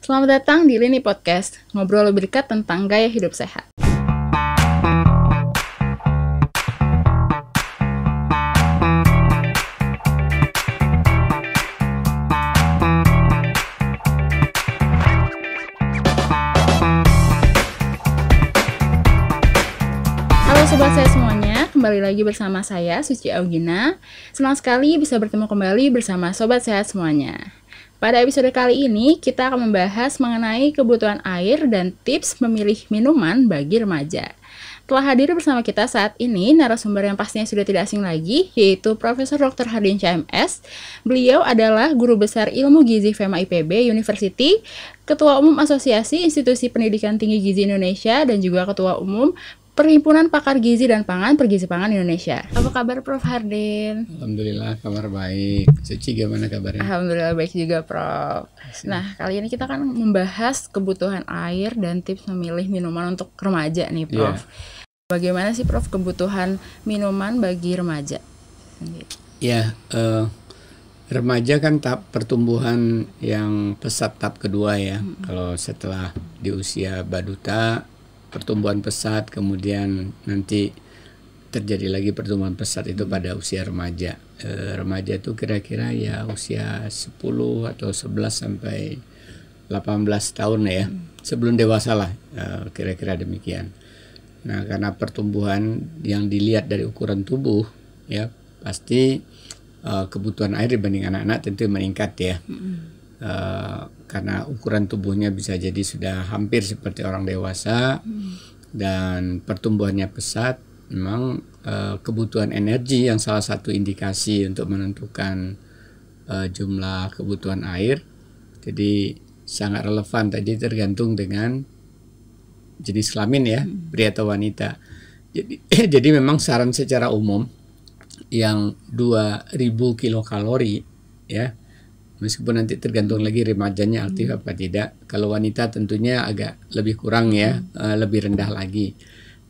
Selamat datang di Lini Podcast, ngobrol lebih dekat tentang gaya hidup sehat. Halo Sobat Sehat semuanya, kembali lagi bersama saya, Suci Augina. Senang sekali bisa bertemu kembali bersama Sobat Sehat semuanya. Pada episode kali ini, kita akan membahas mengenai kebutuhan air dan tips memilih minuman bagi remaja. Telah hadir bersama kita saat ini narasumber yang pastinya sudah tidak asing lagi, yaitu Profesor Dr. Hardin CMS. Beliau adalah Guru Besar Ilmu Gizi FEMA IPB University, Ketua Umum Asosiasi Institusi Pendidikan Tinggi Gizi Indonesia, dan juga Ketua Umum Perhimpunan Pakar Gizi dan Pangan Pergizi Pangan Indonesia. Apa kabar Prof. Hardin? Alhamdulillah kabar baik. Suci gimana kabarnya? Alhamdulillah baik juga Prof. Nah kali ini kita akan membahas kebutuhan air dan tips memilih minuman untuk remaja nih Prof. Bagaimana sih Prof kebutuhan minuman bagi remaja? Remaja kan tahap pertumbuhan yang pesat tahap kedua ya. Kalau setelah di usia baduta pertumbuhan pesat, kemudian nanti terjadi lagi pertumbuhan pesat itu pada usia remaja. Remaja itu kira-kira ya usia 10 atau 11 sampai 18 tahun ya. Sebelum dewasa lah, kira-kira demikian. Nah, karena pertumbuhan yang dilihat dari ukuran tubuh ya, pasti kebutuhan air dibanding anak-anak tentu meningkat ya. Karena ukuran tubuhnya bisa jadi sudah hampir seperti orang dewasa dan pertumbuhannya pesat, memang kebutuhan energi yang salah satu indikasi untuk menentukan jumlah kebutuhan air, jadi sangat relevan tadi tergantung dengan jenis kelamin ya, pria atau wanita. Jadi memang saran secara umum yang 2000 kilokalori ya, meskipun nanti tergantung lagi remajanya aktif apa tidak. Kalau wanita tentunya agak lebih kurang ya, lebih rendah lagi.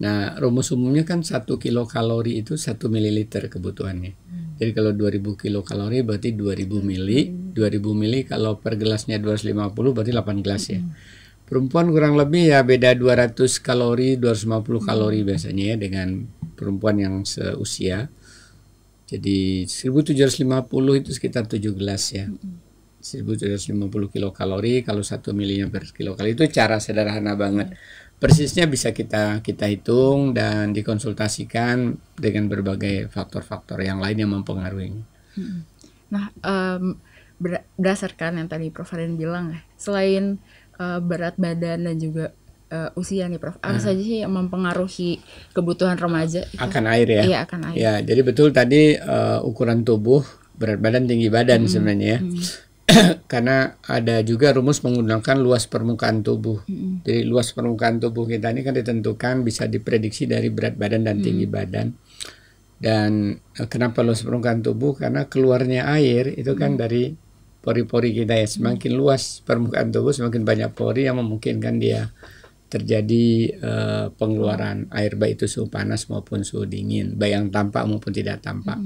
Nah, rumus umumnya kan 1 kilokalori itu 1 mililiter kebutuhannya. Jadi kalau 2000 kilokalori berarti 2000 mili. 2000 mili kalau per gelasnya 250 berarti 8 gelas ya. Perempuan kurang lebih ya beda 200 kalori, 250 kalori biasanya ya dengan perempuan yang seusia. Jadi 1750 itu sekitar 7 gelas ya. 1750 kilokalori kalau 1 milinya per kilokalori, itu cara sederhana banget. Persisnya bisa kita hitung dan dikonsultasikan dengan berbagai faktor-faktor yang lain yang mempengaruhi. Nah, berdasarkan yang tadi Prof. Hardin bilang ya, selain berat badan dan juga usia nih Prof, apa saja sih yang mempengaruhi kebutuhan remaja itu? Akan air ya? Iya, akan air. Ya, jadi betul tadi ukuran tubuh, berat badan, tinggi badan sebenarnya ya. Karena ada juga rumus menggunakan luas permukaan tubuh. Jadi luas permukaan tubuh kita ini kan ditentukan, bisa diprediksi dari berat badan dan tinggi badan. Dan kenapa luas permukaan tubuh? Karena keluarnya air itu kan dari pori-pori kita ya. Semakin luas permukaan tubuh, semakin banyak pori yang memungkinkan dia terjadi pengeluaran air, baik itu suhu panas maupun suhu dingin, baik yang tampak maupun tidak tampak.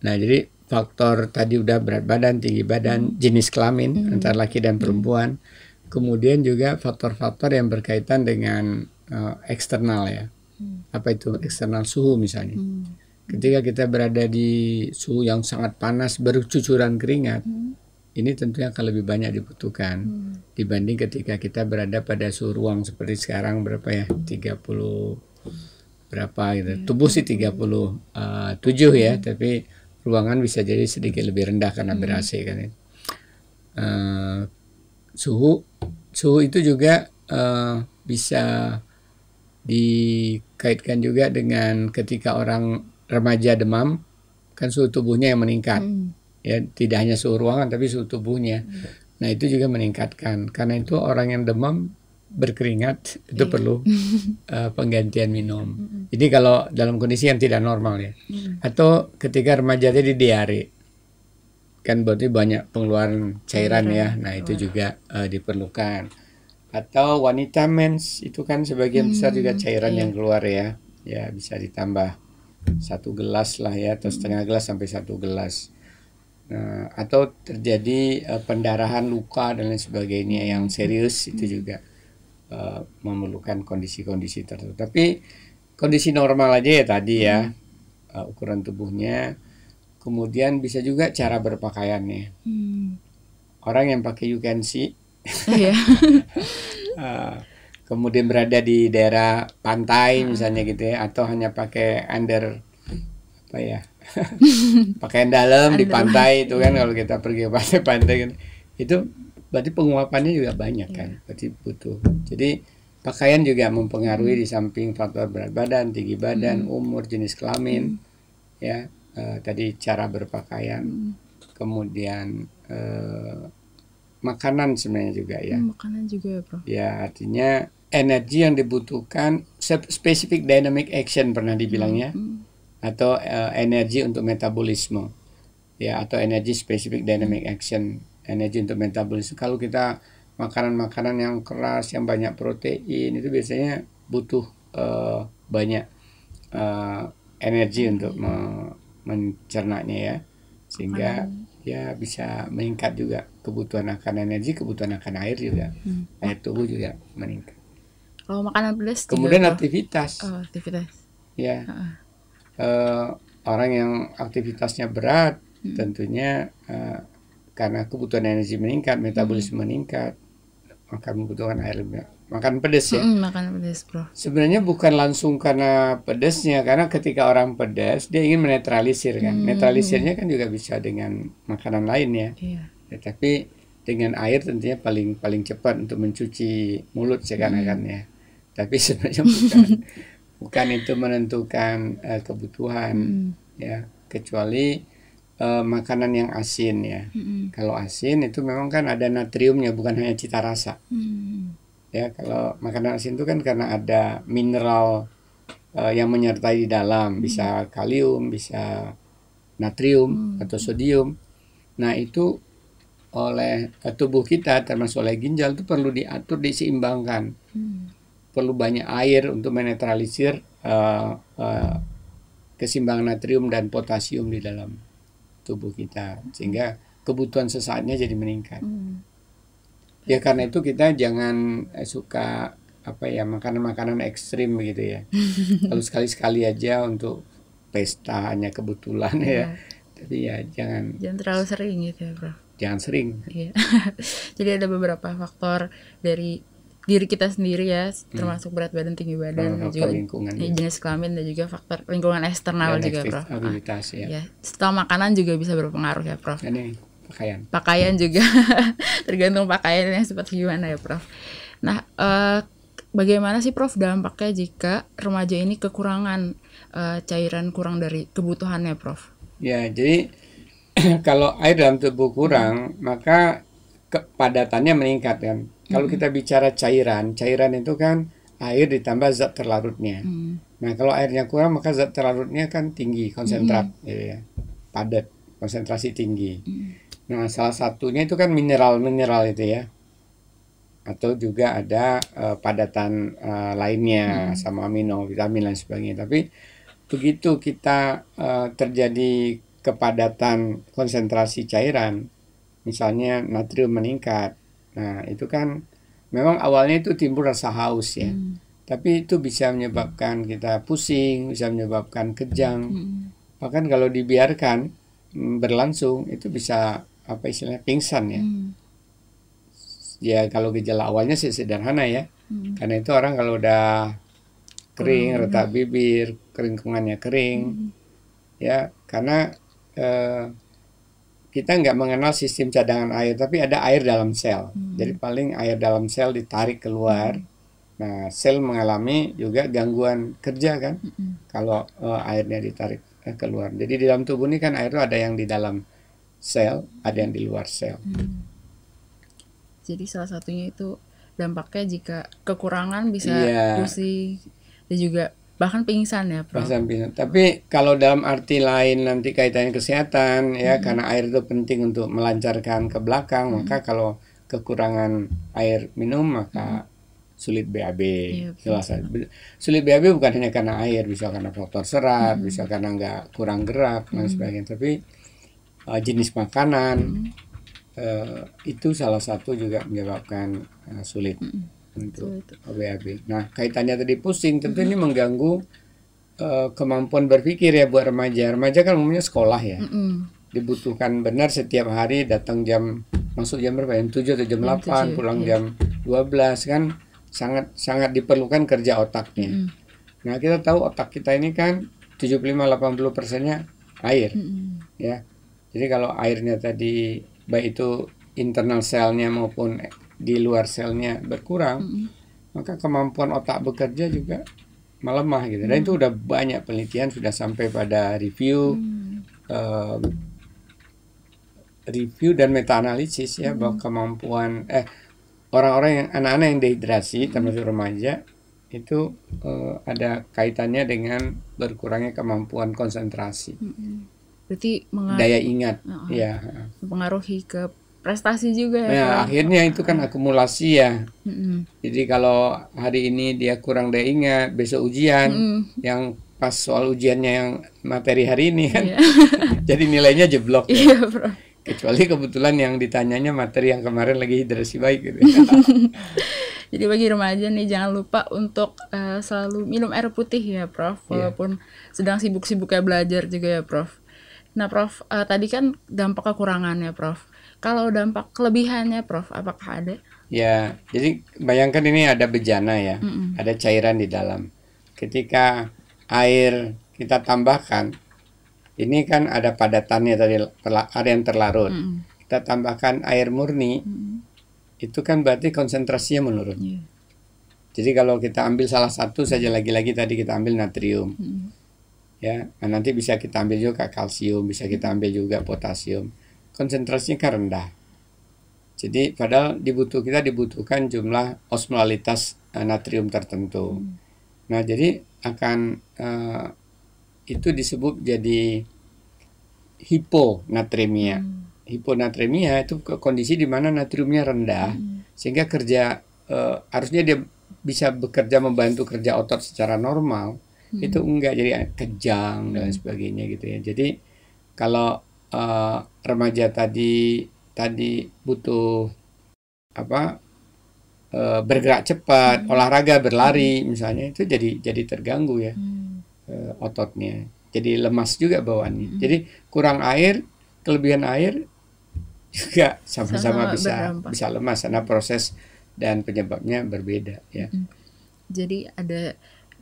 Nah, jadi faktor tadi udah berat badan, tinggi badan, jenis kelamin antara laki dan perempuan. Kemudian juga faktor-faktor yang berkaitan dengan eksternal ya. Apa itu eksternal? Suhu misalnya. Ketika kita berada di suhu yang sangat panas, bercucuran keringat, ini tentunya akan lebih banyak dibutuhkan dibanding ketika kita berada pada suhu ruang seperti sekarang berapa ya, 30 berapa gitu. Tubuh sih 37 ya, tapi ruangan bisa jadi sedikit lebih rendah karena ber-AC kan ya. Suhu itu juga bisa dikaitkan juga dengan ketika orang remaja demam, kan suhu tubuhnya yang meningkat. Ya, tidak hanya suhu ruangan tapi suhu tubuhnya. Nah, itu juga meningkatkan. Karena itu orang yang demam berkeringat itu perlu penggantian minum. Jadi kalau dalam kondisi yang tidak normal ya. Atau ketika remaja jadi diare, kan berarti banyak pengeluaran cairan ya. Nah, itu juga diperlukan. Atau wanita mens itu kan sebagian besar juga cairan yang keluar ya. Ya, bisa ditambah 1 gelas lah ya, atau setengah gelas sampai 1 gelas. atau terjadi pendarahan, luka dan lain sebagainya yang serius, itu juga memerlukan kondisi-kondisi tertentu. Tapi kondisi normal aja ya tadi ya, ukuran tubuhnya. Kemudian bisa juga cara berpakaiannya. Orang yang pakai you can see, kemudian berada di daerah pantai misalnya gitu ya, atau hanya pakai under apa ya, pakaian dalam di pantai itu kan, kalau kita pergi ke pantai kan, itu berarti penguapannya juga banyak kan, berarti butuh. Jadi pakaian juga mempengaruhi di samping faktor berat badan, tinggi badan, umur, jenis kelamin, ya, tadi cara berpakaian, kemudian makanan sebenarnya juga ya. Makanan juga ya, Prof. Ya, artinya energi yang dibutuhkan, specific dynamic action pernah dibilangnya, atau energi untuk metabolisme, ya, atau energi specific dynamic action, energi untuk metabolisme. Kalau kita makanan-makanan yang keras, yang banyak protein, itu biasanya butuh banyak energi untuk mencernanya ya, sehingga ya bisa meningkat juga kebutuhan akan energi, kebutuhan akan air juga, air tubuh juga meningkat. Kalau makanan pedas kemudian juga, aktivitas, aktivitas ya, orang yang aktivitasnya berat tentunya karena kebutuhan energi meningkat, metabolisme meningkat, akan membutuhkan air lebih. Makan pedas ya. Makan pedas, Bro. Sebenarnya bukan langsung karena pedasnya, karena ketika orang pedas dia ingin menetralisir kan. Netralisirnya kan juga bisa dengan makanan lain ya. Tapi dengan air tentunya paling cepat untuk mencuci mulut seakan-akan ya. Tapi sebenarnya bukan itu menentukan kebutuhan ya, kecuali makanan yang asin ya. Kalau asin itu memang kan ada natriumnya, bukan hanya cita rasa. Ya, kalau makanan asin itu kan karena ada mineral yang menyertai di dalam, bisa kalium, bisa natrium atau sodium. Nah, itu oleh tubuh kita, termasuk oleh ginjal, itu perlu diatur, diseimbangkan. Perlu banyak air untuk menetralisir keseimbangan natrium dan potasium di dalam tubuh kita, sehingga kebutuhan sesaatnya jadi meningkat. Ya, karena itu kita jangan suka apa ya, makanan-makanan ekstrim begitu ya. Kalau sekali-sekali aja untuk pesta hanya kebetulan ya. Tapi ya jangan terlalu sering gitu ya, Bro. Jangan sering. Iya. Jadi ada beberapa faktor dari diri kita sendiri ya, termasuk berat badan, tinggi badan, juga lingkungan, jenis kelamin, dan juga faktor lingkungan eksternal juga, Prof. Aktivitas ya. Setelah makanan juga bisa berpengaruh ya, Prof. Ini pakaian juga tergantung pakaiannya seperti gimana ya, Prof. Nah, bagaimana sih, Prof, dampaknya jika remaja ini kekurangan cairan, kurang dari kebutuhannya, Prof? Ya, jadi kalau air dalam tubuh kurang, maka kepadatannya meningkat kan. Kalau kita bicara cairan itu kan air ditambah zat terlarutnya. Nah, kalau airnya kurang maka zat terlarutnya kan tinggi, konsentrat, gitu ya, padat, konsentrasi tinggi. Nah, salah satunya itu kan mineral itu ya, atau juga ada padatan lainnya, asam amino, vitamin dan sebagainya. Tapi begitu kita terjadi kepadatan konsentrasi cairan, misalnya natrium meningkat, nah itu kan memang awalnya itu timbul rasa haus ya, tapi itu bisa menyebabkan kita pusing, bisa menyebabkan kejang, bahkan kalau dibiarkan berlangsung itu bisa apa istilahnya pingsan ya. Ya kalau gejala awalnya sih sederhana ya, karena itu orang kalau udah kering, retak bibir, kerongkongannya kering, ya karena kita nggak mengenal sistem cadangan air, tapi ada air dalam sel. Jadi paling air dalam sel ditarik keluar. Nah, sel mengalami juga gangguan kerja kan, kalau airnya ditarik keluar. Jadi di dalam tubuh ini kan air itu ada yang di dalam sel, ada yang di luar sel. Jadi salah satunya itu dampaknya jika kekurangan bisa pusing dan juga bahkan pingsan ya, Prof. Pingsan. Tapi kalau dalam arti lain nanti kaitannya kesehatan ya, karena air itu penting untuk melancarkan ke belakang, maka kalau kekurangan air minum maka sulit BAB. Sulit BAB bukan hanya karena air, bisa karena faktor serat, bisa karena kurang gerak dan sebagainya. Tapi jenis makanan, itu salah satu juga menyebabkan sulit untuk BAB. Nah, kaitannya tadi pusing, tentu ini mengganggu kemampuan berpikir ya buat remaja. Remaja kan umumnya sekolah ya. Dibutuhkan benar setiap hari datang masuk jam berapa? Jam 7 atau jam 8, pulang jam 12 kan sangat diperlukan kerja otaknya. Nah, kita tahu otak kita ini kan 75-80%-nya air. Ya. Jadi kalau airnya tadi baik itu internal selnya maupun di luar selnya berkurang, maka kemampuan otak bekerja juga melemah gitu. Dan itu udah banyak penelitian sudah sampai pada review dan meta analisis ya bahwa kemampuan orang-orang yang anak-anak yang dehidrasi termasuk remaja itu ada kaitannya dengan berkurangnya kemampuan konsentrasi. Berarti daya ingat ya mempengaruhi ke prestasi juga ya. Nah, akhirnya itu kan akumulasi ya. Jadi kalau hari ini dia kurang daya ingat, besok ujian yang pas soal ujiannya yang materi hari ini kan. Jadi nilainya jeblok. Iya, Bro. Kecuali kebetulan yang ditanyanya materi yang kemarin lagi hidrasi baik gitu. Jadi bagi remaja nih jangan lupa untuk selalu minum air putih ya, Prof. Walaupun sedang sibuk-sibuknya belajar juga ya, Prof. Nah, Prof, tadi kan dampak kekurangannya, Prof. Kalau dampak kelebihannya, Prof, apakah ada? Ya, jadi bayangkan ini ada bejana ya, ada cairan di dalam. Ketika air kita tambahkan, ini kan ada padatannya tadi, ada yang terlarut. Kita tambahkan air murni, itu kan berarti konsentrasinya menurun. Jadi kalau kita ambil salah satu saja, lagi-lagi tadi kita ambil natrium. Ya, nah nanti bisa kita ambil juga kalsium, bisa kita ambil juga potasium. Konsentrasinya kan rendah. Jadi padahal kita dibutuhkan jumlah osmolalitas natrium tertentu. Nah, jadi akan itu disebut jadi hiponatremia. Hiponatremia itu kondisi di mana natriumnya rendah sehingga harusnya dia bisa bekerja membantu kerja otot secara normal. Itu enggak, jadi kejang dan sebagainya gitu ya. Jadi kalau remaja tadi butuh bergerak cepat, olahraga, berlari misalnya, itu jadi terganggu ya ototnya. Jadi lemas juga bawaannya. Jadi kurang air, kelebihan air juga sama-sama bisa lemas karena proses dan penyebabnya berbeda ya. Jadi ada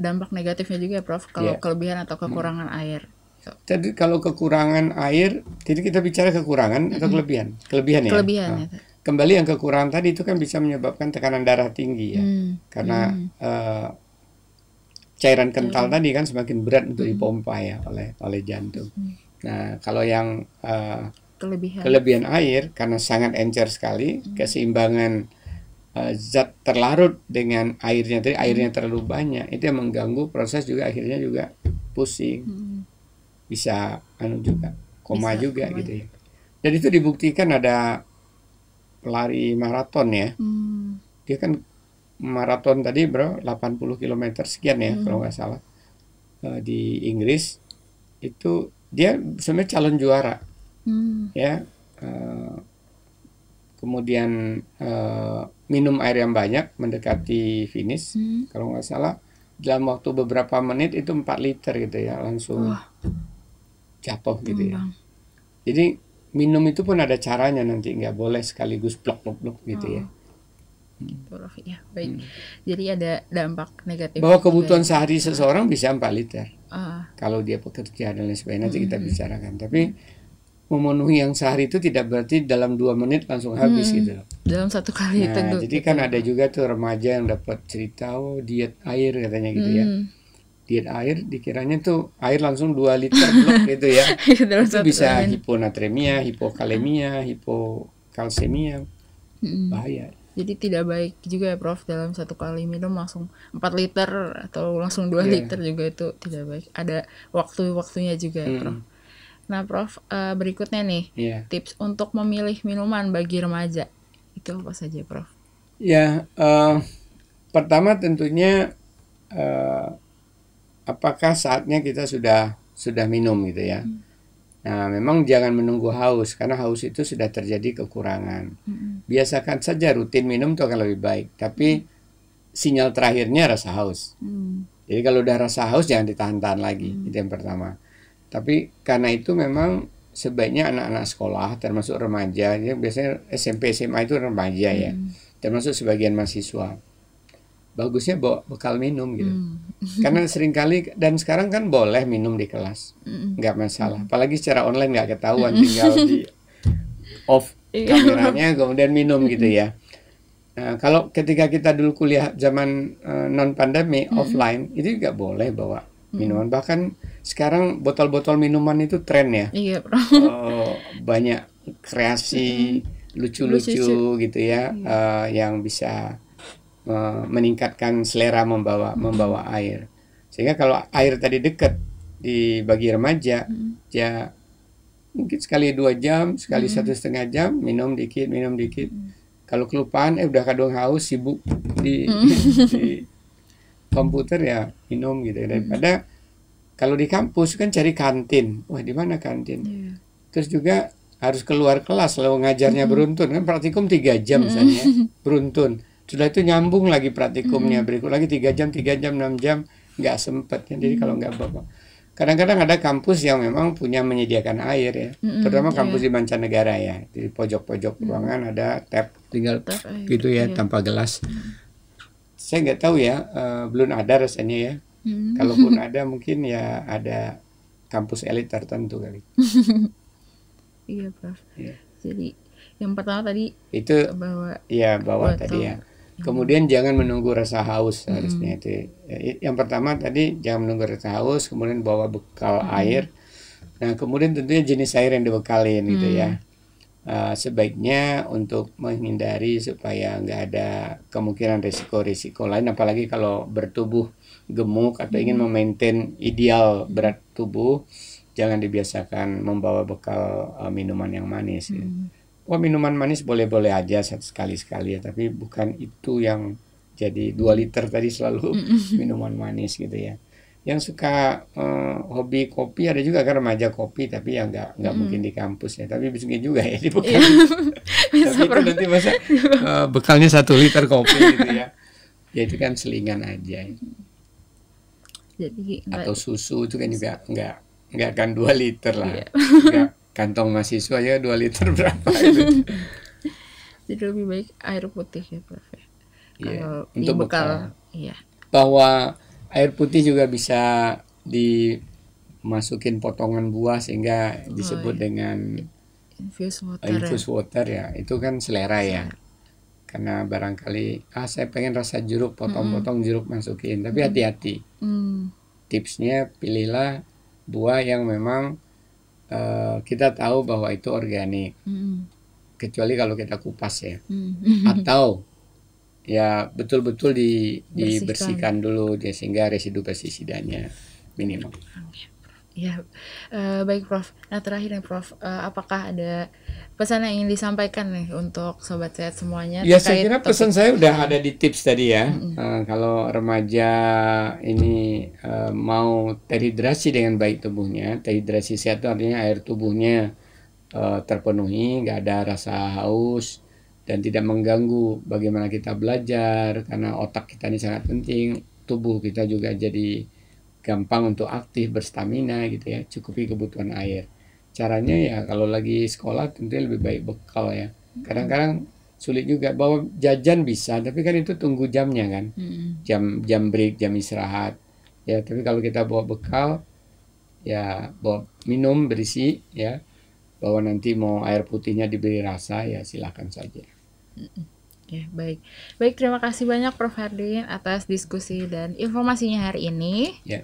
dampak negatifnya juga, Prof, kalau kelebihan atau kekurangan air. Jadi kalau kekurangan air, jadi kita bicara kekurangan atau kelebihan? Kelebihan ya. Kelebihan. Kembali yang kekurangan tadi itu kan bisa menyebabkan tekanan darah tinggi ya, karena cairan kental tadi kan semakin berat untuk dipompa ya oleh jantung. Nah, kalau yang kelebihan air karena sangat encer sekali, keseimbangan zat terlarut dengan airnya tadi, airnya terlalu banyak, itu yang mengganggu proses juga, akhirnya juga pusing. Bisa juga koma juga gitu ya. Dan itu dibuktikan ada pelari maraton ya. Dia kan maraton tadi 80 km sekian ya kalau nggak salah, di Inggris. Itu dia sebenarnya calon juara ya. Kemudian minum air yang banyak mendekati finish. Kalau nggak salah dalam waktu beberapa menit itu 4 liter gitu ya, langsung jatuh gitu ya. Jadi minum itu pun ada caranya, nanti nggak boleh sekaligus blok gitu ya. Ya, baik. Jadi ada dampak negatif. Bahwa kebutuhan sehari seseorang bisa 4 liter. Kalau dia bekerja dan lain sebagainya, nanti kita bicarakan. Tapi memenuhi yang sehari itu tidak berarti dalam 2 menit langsung habis gitu. Dalam satu kali teguh. Jadi kan ada juga tuh remaja yang dapat cerita, diet air katanya gitu ya. Diet air dikiranya tuh air langsung 2 liter blok gitu ya. Itu bisa hiponatremia, hipokalemia, hipokalsemia. Bahaya. Jadi tidak baik juga ya, Prof, dalam satu kali minum langsung 4 liter atau langsung 2 liter juga itu tidak baik. Ada waktu-waktunya juga ya, Prof. Nah, Prof, berikutnya nih, tips untuk memilih minuman bagi remaja. Itu apa saja, Prof? Ya, pertama tentunya apakah saatnya kita sudah minum gitu ya. Nah, memang jangan menunggu haus karena haus itu sudah terjadi kekurangan. Biasakan saja rutin minum itu akan lebih baik, tapi sinyal terakhirnya rasa haus. Jadi kalau udah rasa haus jangan ditahan-tahan lagi, itu yang pertama. Tapi karena itu memang sebaiknya anak-anak sekolah termasuk remaja, ya biasanya SMP SMA itu remaja ya, termasuk sebagian mahasiswa. Bagusnya bawa bekal minum gitu. Karena seringkali dan sekarang kan boleh minum di kelas, nggak masalah. Apalagi secara online nggak ketahuan, tinggal di off kameranya kemudian minum gitu ya. Nah, kalau ketika kita dulu kuliah zaman non pandemi offline itu juga boleh bawa minuman. Bahkan sekarang botol-botol minuman itu tren ya. Iya, Banyak kreasi lucu-lucu gitu ya, yang bisa meningkatkan selera membawa air. Sehingga kalau air tadi dekat di bagi remaja, ya mungkin sekali 2 jam, sekali 1,5 jam minum dikit. Kalau kelupaan, udah kadung haus, sibuk di komputer ya minum gitu. Daripada kalau di kampus kan cari kantin, wah di mana kantin? Terus juga harus keluar kelas, lalu ngajarnya beruntun kan praktikum 3 jam misalnya, beruntun. Sudah itu nyambung lagi praktikumnya, berikut lagi 3 jam, 6 jam, nggak sempet. Jadi kalau nggak bawa. Kadang-kadang ada kampus yang memang punya menyediakan air ya, terutama kampus di mancanegara ya, di pojok-pojok ruangan ada tap, tinggal gitu ya, tanpa gelas. Saya nggak tahu ya, belum ada rasanya ya. Kalaupun ada mungkin ya ada kampus elit tertentu kali. Iya, Prof. Jadi yang pertama tadi itu bawa tadi ya. Kemudian jangan menunggu rasa haus harusnya itu. Yang pertama tadi jangan menunggu rasa haus, kemudian bawa bekal air. Nah, kemudian tentunya jenis air yang dibekalin gitu ya. Sebaiknya untuk menghindari supaya nggak ada kemungkinan risiko-risiko lain, apalagi kalau bertubuh gemuk atau ingin memaintain ideal berat tubuh, jangan dibiasakan membawa bekal minuman yang manis. Gitu. Wah, minuman manis boleh-boleh aja sekali-sekali ya, tapi bukan itu yang jadi 2 liter tadi selalu minuman manis gitu ya. Yang suka hobi kopi ada juga kan remaja kopi, tapi ya nggak mungkin di kampus ya, tapi bisa juga ya di bekal. Tapi itu nanti masa bekalnya 1 liter kopi gitu ya. Ya itu kan selingan aja. Jadi atau susu itu kan juga nggak akan 2 liter lah. Kantong mahasiswa ya 2 liter berapa gitu. Jadi lebih baik air putih ya, Prof. Kalau untuk bekal. Iya. Bahwa air putih juga bisa dimasukin potongan buah sehingga disebut dengan infused water ya. Itu kan selera ya. Karena barangkali saya pengen rasa jeruk, potong-potong jeruk masukin, tapi hati-hati. Tipsnya pilihlah buah yang memang kita tahu bahwa itu organik, kecuali kalau kita kupas ya, atau ya betul-betul dibersihkan dulu ya, sehingga residu pestisidanya minimal. Ya, baik Prof. Nah terakhir nih Prof, apakah ada pesan yang ingin disampaikan nih untuk sobat sehat semuanya? Ya saya kira pesan saya udah ada di tips tadi ya. Kalau remaja ini mau terhidrasi dengan baik tubuhnya, terhidrasi sehat itu artinya air tubuhnya terpenuhi, nggak ada rasa haus dan tidak mengganggu bagaimana kita belajar, karena otak kita ini sangat penting, tubuh kita juga jadi gampang untuk aktif, berstamina gitu ya, cukupi kebutuhan air. Caranya ya kalau lagi sekolah tentunya lebih baik bekal ya. Kadang-kadang sulit juga bawa jajan bisa, tapi kan itu tunggu jamnya kan, jam break, jam istirahat ya. Tapi kalau kita bawa bekal ya, bawa minum berisi ya, bahwa nanti mau air putihnya diberi rasa ya silakan saja. Ya, baik terima kasih banyak Prof. Hardin atas diskusi dan informasinya hari ini. Ya.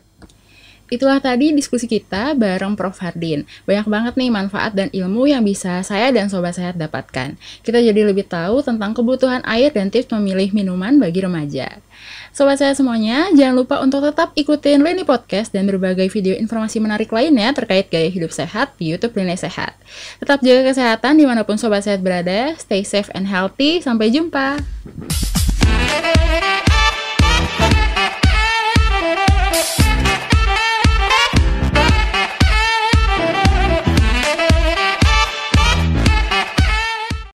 Itulah tadi diskusi kita bareng Prof. Hardin. Banyak banget nih manfaat dan ilmu yang bisa saya dan Sobat Sehat dapatkan. Kita jadi lebih tahu tentang kebutuhan air dan tips memilih minuman bagi remaja. Sobat Sehat semuanya, jangan lupa untuk tetap ikutin Lini Podcast dan berbagai video informasi menarik lainnya terkait gaya hidup sehat di YouTube Lini Sehat. Tetap jaga kesehatan dimanapun Sobat Sehat berada. Stay safe and healthy. Sampai jumpa.